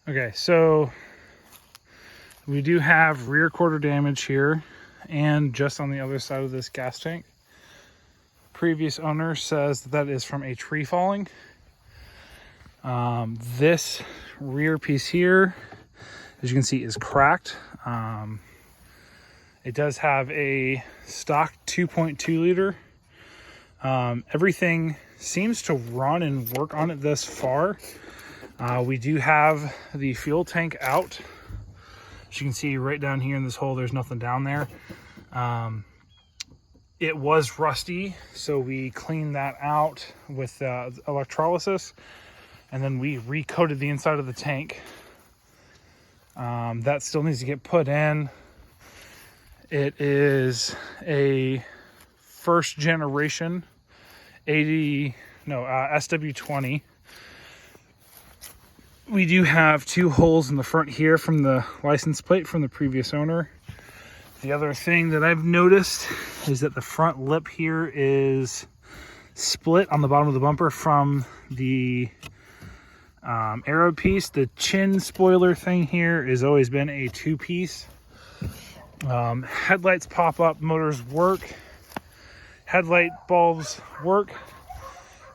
Okay, so we do have rear quarter damage here and just on the other side of this gas tank. Previous owner says that is from a tree falling. This rear piece here, as you can see, is cracked. It does have a stock 2.2 liter. Everything seems to run and work on it thus far. We do have the fuel tank out. As you can see right down here in this hole, there's nothing down there. It was rusty, so we cleaned that out with electrolysis, and then we recoated the inside of the tank. That still needs to get put in. It is a first generation SW20. We do have 2 holes in the front here from the license plate from the previous owner. The other thing that I've noticed is that the front lip here is split on the bottom of the bumper from the arrow piece. The chin spoiler thing here has always been a 2-piece. Headlights pop up, motors work, headlight bulbs work.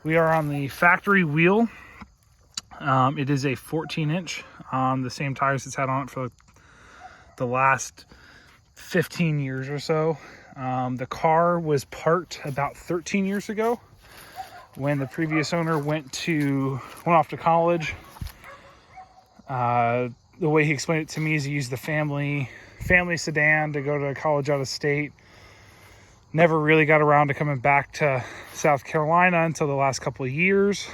We are on the factory wheel. It is a 14-inch on the same tires it's had on it for the last 15 years or so. The car was parked about 13 years ago when the previous owner went off to college. The way he explained it to me is he used the family sedan to go to college out of state. Never really got around to coming back to South Carolina until the last couple of years,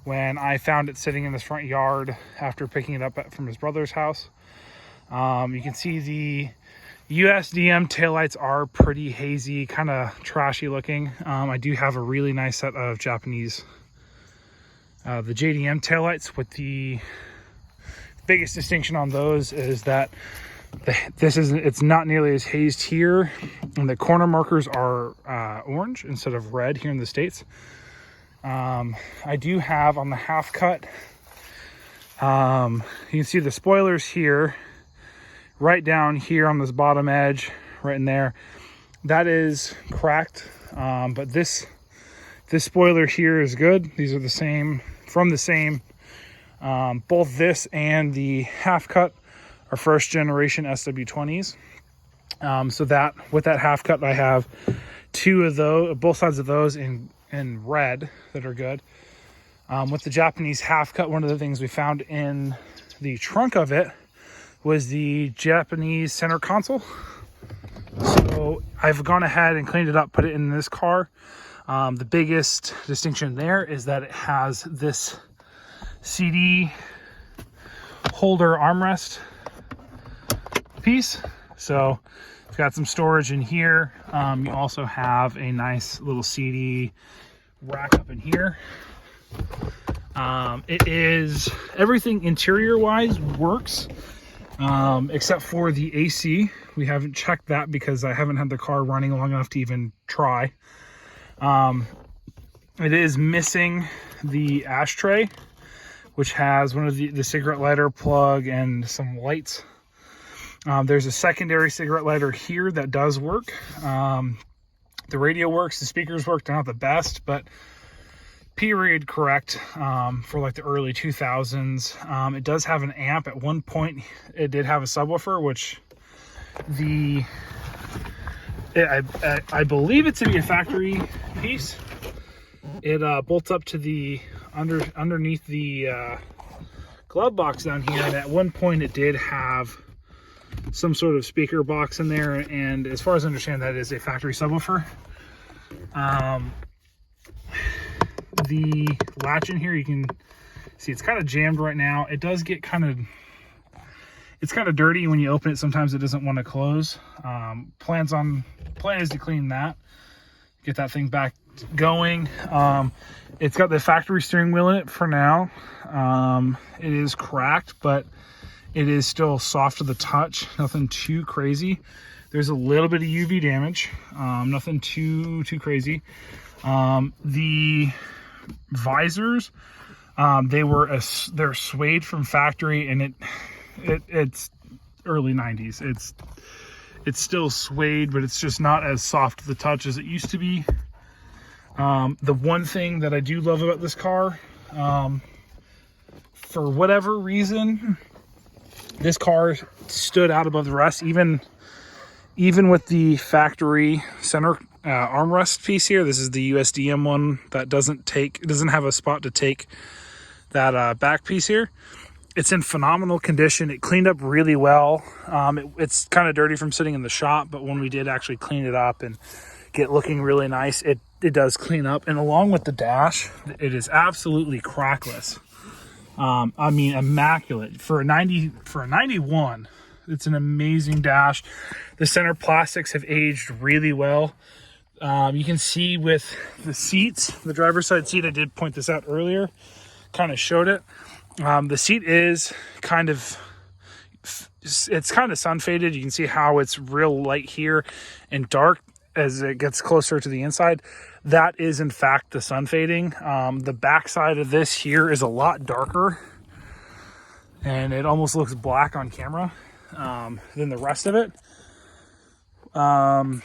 when I found it sitting in his front yard after picking it up from his brother's house. You can see the USDM taillights are pretty hazy, kind of trashy looking. I do have a really nice set of Japanese, the JDM taillights, with the biggest distinction on those is that it's not nearly as hazed here, and the corner markers are orange instead of red here in the States. I do have on the half cut, you can see the spoilers here, right down here on this bottom edge, right in there. That is cracked, but this spoiler here is good. These are the same, from the same. Both this and the half cut are first generation SW20s. So that with that half cut, I have 2 of those, both sides of those in red that are good. With the Japanese half cut, one of the things we found in the trunk of it was the Japanese center console. So I've gone ahead and cleaned it up, put it in this car. The biggest distinction there is that it has this CD holder armrest piece. So it's got some storage in here. You also have a nice little CD rack up in here. It is, everything interior wise works, except for the AC. We haven't checked that because I haven't had the car running long enough to even try. It is missing the ashtray, which has one of the cigarette lighter plug and some lights. There's a secondary cigarette lighter here that does work. The radio works, the speakers work. They're not the best, but period correct for like the early 2000s. It does have an amp. At one point, it did have a subwoofer, which I believe it to be a factory piece. It bolts up to the underneath the glove box down here, and at one point it did have some sort of speaker box in there, and as far as I understand, that is a factory subwoofer. The latch in here, you can see it's kind of jammed right now. It does get kind of dirty when you open it. Sometimes it doesn't want to close. Plan is to clean that, get that thing back going. It's got the factory steering wheel in it for now. It is cracked, but it is still soft to the touch, nothing too crazy. There's a little bit of UV damage, nothing too crazy. The visors They're suede from factory, and it's early 90s. It's still suede, but it's just not as soft to the touch as it used to be. The one thing that I do love about this car, for whatever reason, this car stood out above the rest, even with the factory center armrest piece here. This is the USDM one that doesn't have a spot to take that back piece here. It's in phenomenal condition. It cleaned up really well. It's kind of dirty from sitting in the shop, but when we did actually clean it up and get looking really nice, it does clean up. And along with the dash, it is absolutely crackless. I mean, immaculate for a 91. It's an amazing dash. The center plastics have aged really well. You can see with the seats, the driver's side seat, I did point this out earlier, kind of showed it. The seat is it's kind of sun faded. You can see how it's real light here and dark as it gets closer to the inside. That is in fact the sun fading. The back side of this here is a lot darker, and it almost looks black on camera than the rest of it. I'm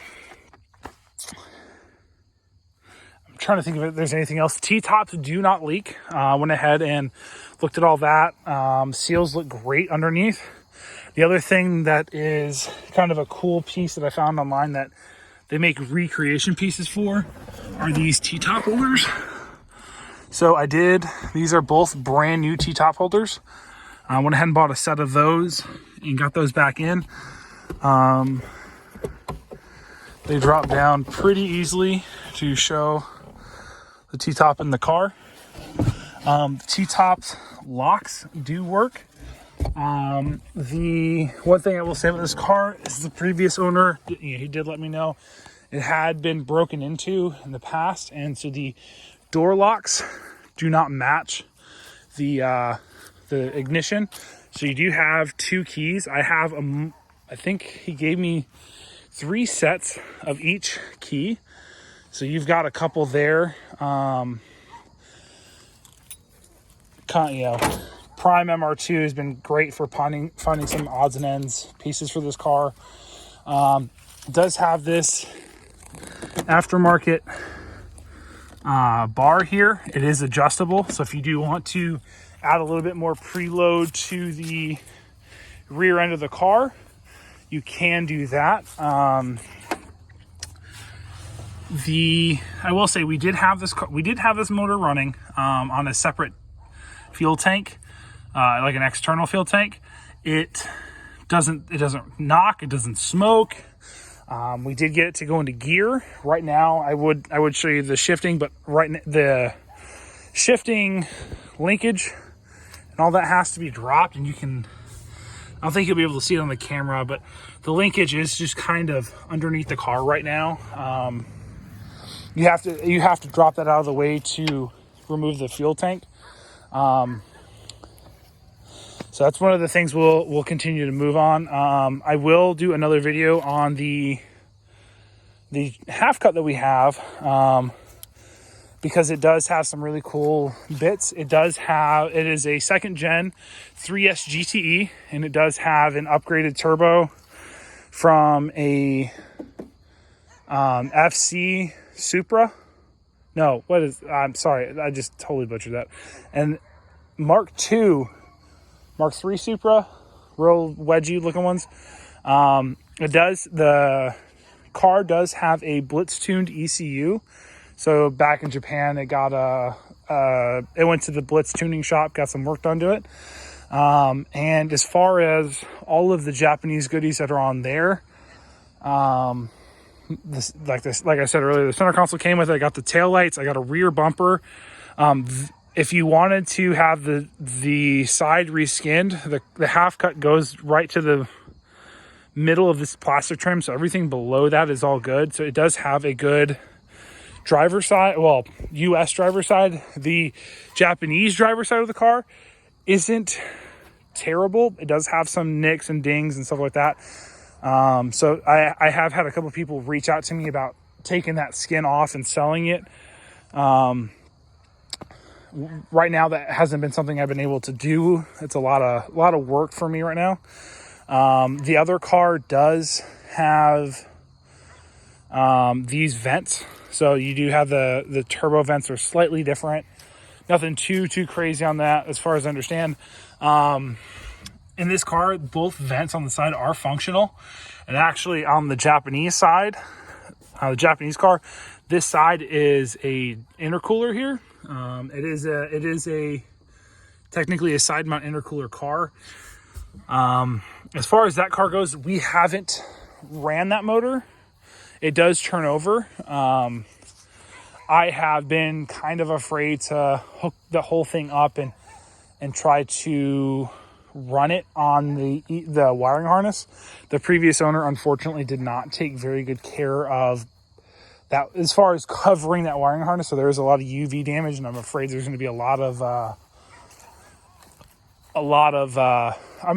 trying to think if there's anything else. T-tops do not leak. Went ahead and looked at all that. Seals look great underneath. The other thing that is kind of a cool piece that I found online that they make recreation pieces for are these T-top holders. So these are both brand new T-top holders. I went ahead and bought a set of those and got those back in. They drop down pretty easily to show the T-top in the car. T-top locks do work. The one thing I will say about this car is the previous owner, he did let me know it had been broken into in the past, and so the door locks do not match the ignition. So you do have two keys. I think he gave me 3 sets of each key. So you've got a couple there. Prime MR2 has been great for finding some odds and ends pieces for this car. It does have this aftermarket bar here. It is adjustable, so if you do want to add a little bit more preload to the rear end of the car, you can do that. I will say we did have this motor running on a separate fuel tank, like an external fuel tank. It doesn't knock, it doesn't smoke. We did get it to go into gear. Right now, I would show you the shifting, but the shifting linkage and all that has to be dropped, and I don't think you'll be able to see it on the camera, but the linkage is just kind of underneath the car right now. You have to drop that out of the way to remove the fuel tank. So that's one of the things we'll continue to move on. I will do another video on the half cut that we have, because it does have some really cool bits. It is a second gen 3S GTE, and it does have an upgraded turbo from a FC Supra. No, I'm sorry, I just totally butchered that. And Mark 3 Supra, real wedgy looking ones. The car does have a blitz tuned ECU. So back in Japan, it went to the blitz tuning shop, got some work done to it. And as far as all of the Japanese goodies that are on there, like I said earlier, the center console came with it. I got the taillights, I got a rear bumper. If you wanted to have the side reskinned, the half cut goes right to the middle of this plastic trim, so everything below that is all good. So it does have a good driver side, US driver side. The Japanese driver side of the car isn't terrible. It does have some nicks and dings and stuff like that. So I have had a couple of people reach out to me about taking that skin off and selling it. right now that hasn't been something I've been able to do. It's a lot of work for me right now. The other car does have these vents, so you do have the turbo vents are slightly different. Nothing too crazy on that as far as I understand. In this car, both vents on the side are functional, and actually on the Japanese side, the Japanese car, this side is a intercooler here. It is a technically a side mount intercooler car. As far as that car goes, we haven't ran that motor. It does turn over. I have been kind of afraid to hook the whole thing up and try to run it on the wiring harness. The previous owner, unfortunately, did not take very good care of that as far as covering that wiring harness. So there is a lot of UV damage, and I'm afraid there's going to be I'm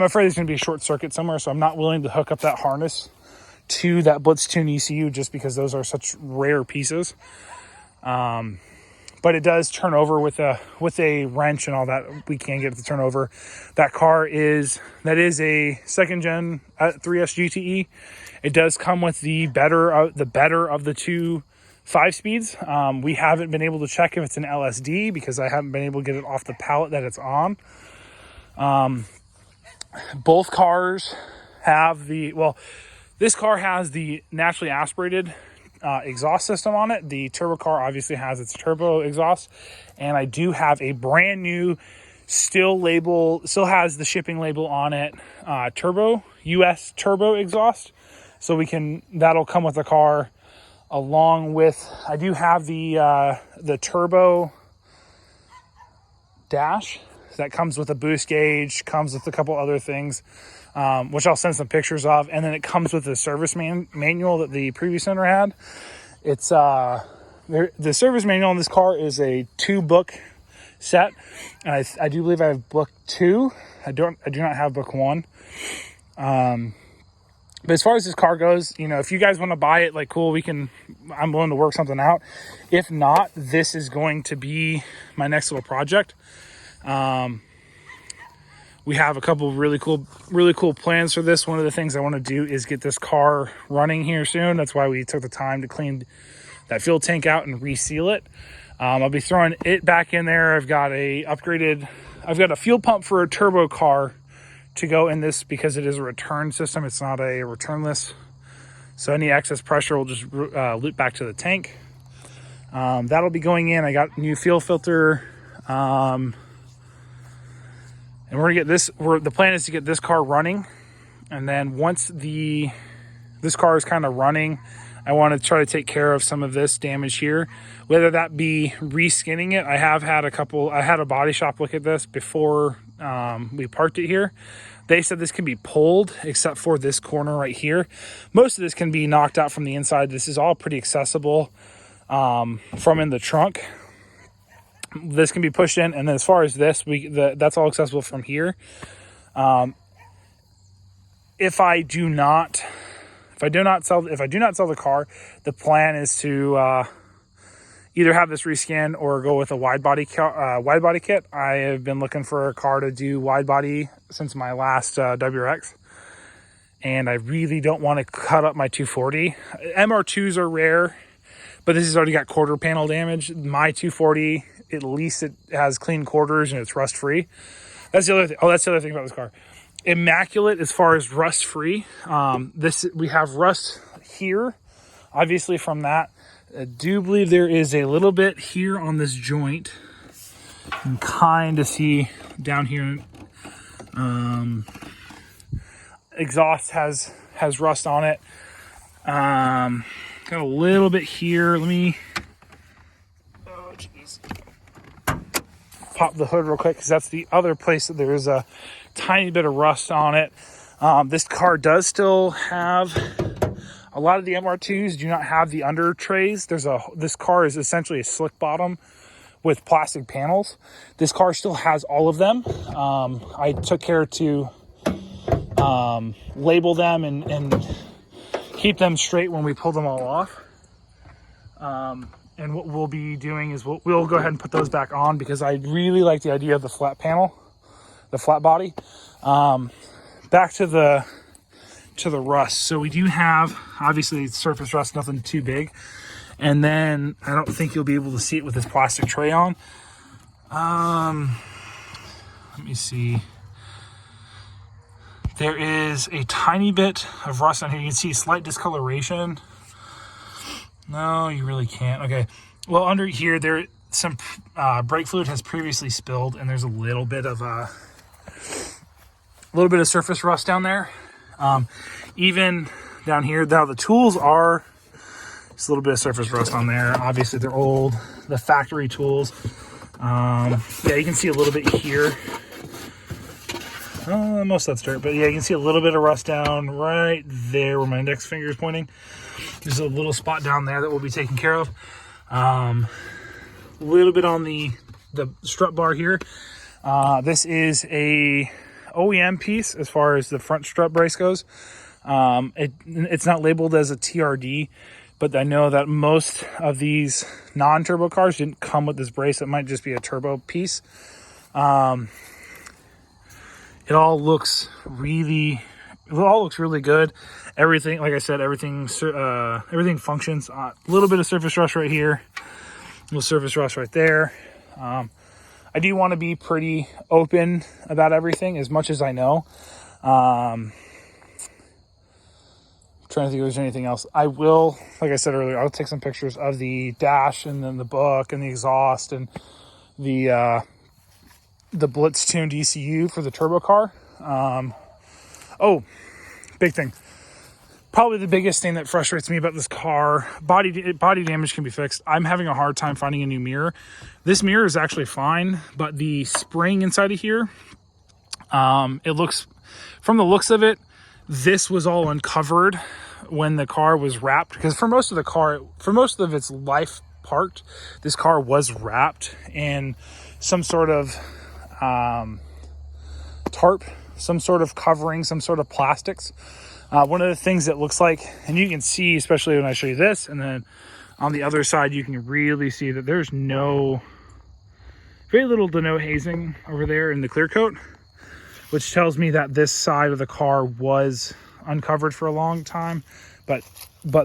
afraid there's going to be a short circuit somewhere. So I'm not willing to hook up that harness to that Mr2 ECU just because those are such rare pieces. But it does turn over with a wrench and all that. We can get it to turn over. That is a second gen 3S GTE. It does come with the better of the two 5-speeds. We haven't been able to check if it's an LSD because I haven't been able to get it off the pallet that it's on. Both cars have this car has the naturally aspirated exhaust system on it. The turbo car obviously has its turbo exhaust, and I do have a brand new still has the shipping label on it, turbo US turbo exhaust. So that'll come with the car along with, I do have the turbo dash that comes with a boost gauge, comes with a couple other things, which I'll send some pictures of. And then it comes with the service manual that the previous owner had. It's the service manual on this car is a 2-book set, and I do believe I have book 2. I do not have book 1. But as far as this car goes, if you guys want to buy it, cool, I'm willing to work something out. If not, this is going to be my next little project. We have a couple of really cool plans for this. One of the things I want to do is get this car running here soon. That's why we took the time to clean that fuel tank out and reseal it. I'll be throwing it back in there. I've got a fuel pump for a turbo car to go in this because it is a return system. It's not a returnless. So any excess pressure will just loop back to the tank. That'll be going in. I got new fuel filter. And we're gonna get this. The plan is to get this car running, and then once this car is kind of running, I want to try to take care of some of this damage here, whether that be reskinning it. I had a body shop look at this before we parked it here. They said this can be pulled except for this corner right here. Most of this can be knocked out from the inside. This is all pretty accessible from in the trunk. This can be pushed in, and then as far as this, that's all accessible from here. If I do not sell the car, the plan is to either have this reskin or go with a wide body kit. I have been looking for a car to do wide body since my last WRX, and I really don't want to cut up my 240. MR2s are rare, but this has already got quarter panel damage. My 240, at least it has clean quarters and it's rust free. That's the other thing. That's the other thing about this car. Immaculate as far as rust free. We have rust here, obviously from that. I do believe there is a little bit here on this joint. You can kind of see down here. Exhaust has rust on it. Got a little bit here. Let me pop the hood real quick because that's the other place that there is a tiny bit of rust on it. This car does still have a lot of the MR2s do not have the under trays. This car is essentially a slick bottom with plastic panels. This car still has all of them. I took care to label them and keep them straight when we pull them all off. And what we'll be doing is we'll go ahead and put those back on, because I really like the idea of the flat panel, the flat body. Back to the rust. So we do have, obviously, surface rust, nothing too big. And then I don't think you'll be able to see it with this plastic tray on. Let me see. There is a tiny bit of rust on here. You can see slight discoloration. No, you really can't. Okay. Well, under here, there some brake fluid has previously spilled, and there's a little bit of surface rust down there. Even down here, now the tools are just a little bit of surface rust on there. Obviously, they're old, the factory tools. Yeah, you can see a little bit here. Most of that's dirt, but yeah, you can see a little bit of rust down right there where my index finger is pointing. There's a little spot down there that we'll be taking care of. A little bit on the strut bar here. This is a OEM piece as far as the front strut brace goes. It's not labeled as a TRD, but I know that most of these non-turbo cars didn't come with this brace. It might just be a turbo piece. It all looks really good. Everything, like I said, everything functions. A little bit of surface rust right here, a little surface rust right there. I do want to be pretty open about everything as much as I know. I'm trying to think if there's anything else. I will, like I said earlier, I'll take some pictures of the dash and then the book and the exhaust and the Blitz tuned ECU for the turbo car. Big thing. Probably the biggest thing that frustrates me about this car, body damage can be fixed. I'm having a hard time finding a new mirror. This mirror is actually fine, but the spring inside of here, from the looks of it, this was all uncovered when the car was wrapped, because for most of its life parked, this car was wrapped in some sort of tarp, some sort of covering, some sort of plastics. One of the things that looks like, and you can see, especially when I show you this, and then on the other side, you can really see that there's very little to no hazing over there in the clear coat, which tells me that this side of the car was uncovered for a long time. But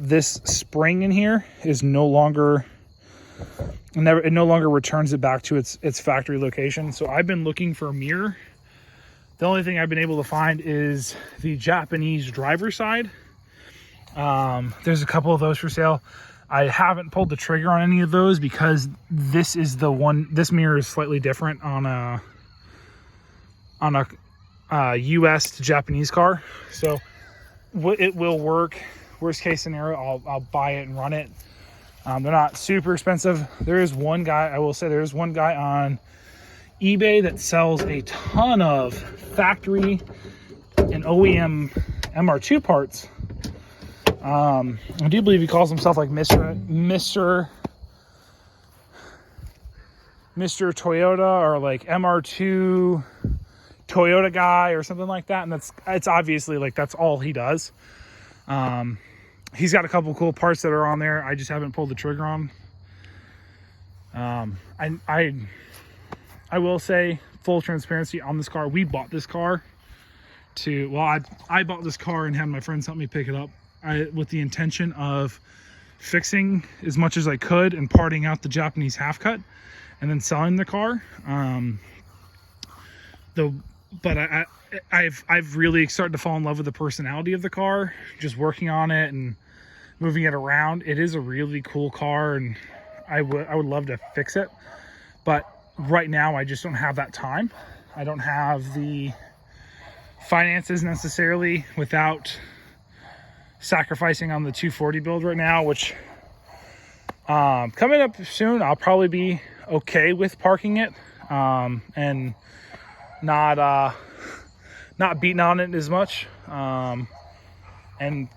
this spring in here is it no longer returns it back to its factory location. So I've been looking for a mirror. The only thing I've been able to find is the Japanese driver's side. There's a couple of those for sale. I haven't pulled the trigger on any of those because this mirror is slightly different on a US to Japanese car. So it will work. Worst case scenario, I'll buy it and run it. They're not super expensive. There is one guy on eBay that sells a ton of factory and OEM MR2 parts. I do believe he calls himself like Mr. Toyota, or like MR2 Toyota guy or something like that. And it's obviously like that's all he does. He's got a couple cool parts that are on there. I just haven't pulled the trigger on. I will say, full transparency on this car, we bought this car I bought this car and had my friends help me pick it up with the intention of fixing as much as I could and parting out the Japanese half cut and then selling the car. I've really started to fall in love with the personality of the car, just working on it and moving it around. It is a really cool car, and I would love to fix it, but right now I just don't have that time. I don't have the finances necessarily without sacrificing on the 240 build right now, which coming up soon I'll probably be okay with parking it and not beating on it as much, and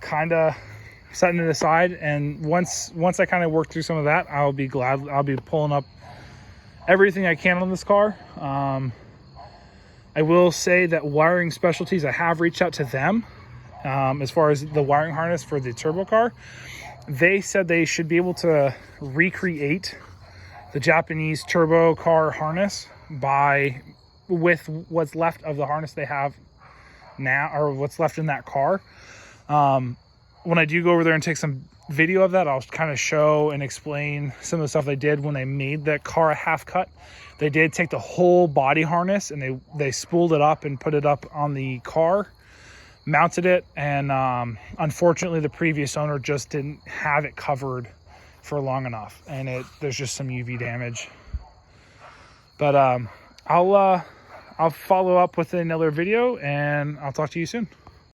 kind of setting it aside. And once I kind of work through some of that, I'll be pulling up everything I can on this car. I will say that Wiring Specialties, I have reached out to them as far as the wiring harness for the turbo car. They said they should be able to recreate the Japanese turbo car harness with what's left of the harness they have now, or what's left in that car. When I do go over there and take some video of that, I'll kind of show and explain some of the stuff they did when they made the car a half cut. They did take the whole body harness and they spooled it up and put it up on the car, mounted it, and unfortunately the previous owner just didn't have it covered for long enough, and there's just some UV damage. But I'll follow up with another video, and I'll talk to you soon.